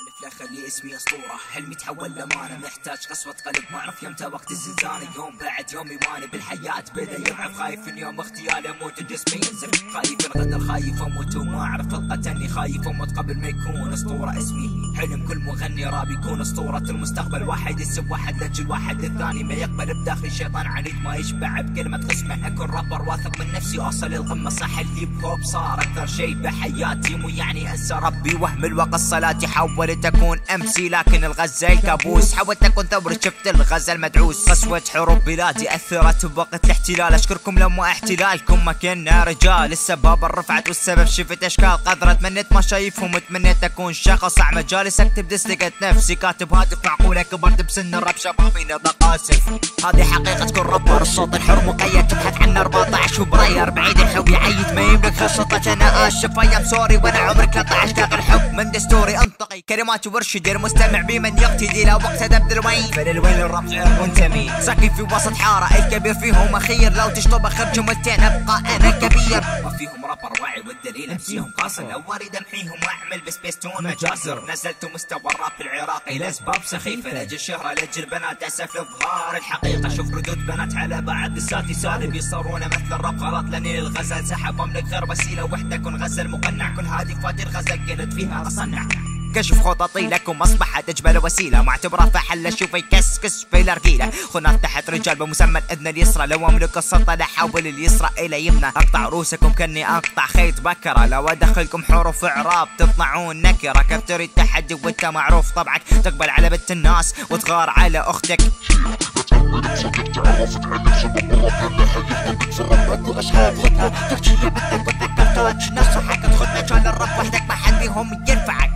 لا خلي اسمي اسطوره، حلمي تحول لمانه، محتاج قسوه قلب، ما اعرف يمتى وقت الزنزانه، يوم بعد يوم ايماني بالحياه بدا يضعف، خايف ان يوم اغتيالي اموت جسمي ينزف، خايف الغدر، خايف اموت وما اعرف طلقه اني خايف اموت قبل ما يكون اسطوره. اسمي حلم كل مغني راب يكون اسطوره المستقبل، واحد يسب واحد لجل واحد الثاني ما يقبل، بداخلي شيطان عنيد ما يشبع بكلمه خصمه، اكون رابر واثق من نفسي اوصل للقمه، صح الهيب هوب صار اكثر شيء بحياتي، مو يعني انسى ربي وهم الوقت صلاتي، حولت اكون امسي لكن الغزل كابوس، حاولت اكون ثوري شفت الغزل مدعوس، قسوة حروب بلادي اثرت بوقت الاحتلال، اشكركم لما احتلالكم ما كنا رجال، السباب رفعت والسبب شفت اشكال قدرة، تمنيت ما شايفهم وتمنيت اكون شخص اعمى، جالس اكتب دس لقيت نفسي كاتب هاتف معقولة، كبرت بسن الراب شبابي نطق اسف، هذه حقيقة كل رابر، الصوت الحر مقيد تبحث عن 14 فبراير، بعيد الحب يعيد ما يملك خشطة، انا اسف ايام سوري وانا عمري 13 كاغ الحب من دستوري انطقي كلمات ورشدي، المستمع بمن يقتدي لو وقت ادب الوين فللوين الراب غير منتمي، ساكن في وسط حاره الكبير فيهم اخير، لو تشطب اخر جملتين ابقى انا كبير، ما فيهم رابر واعي والدليل امسيهم قاصر، لو اريد امحيهم واعمل بسبيستون مجازر، نزلت مستوى الراب العراقي لاسباب سخيفه، لاجل شهره لاجل بنات اسف الاظهار، الحقيقه شوف ردود بنات على بعض لساتي سالب، يصرون مثل الراب غلط لاني الغزل سحب املك غير وسيله وحده، كن غزل مقنع كل هادفات الغزل قلت فيها اصنع، كشف خططي لكم اصبحت اجمل وسيله، معتبره فحل اشوفه يكسكس في الارجيله، خناق تحت رجال بمسمى الاذن اليسرى، لو املك السلطه لا احول اليسرى الى يمنى، اقطع رؤوسكم كاني اقطع خيط بكره، لو ادخلكم حروف اعراب تطلعون نكره، كفتري التحدي وانت معروف طبعك، تقبل على بنت الناس وتغار على اختك، نصحك تدخل مجال الرب وحدك ما حد فيهم ينفعك،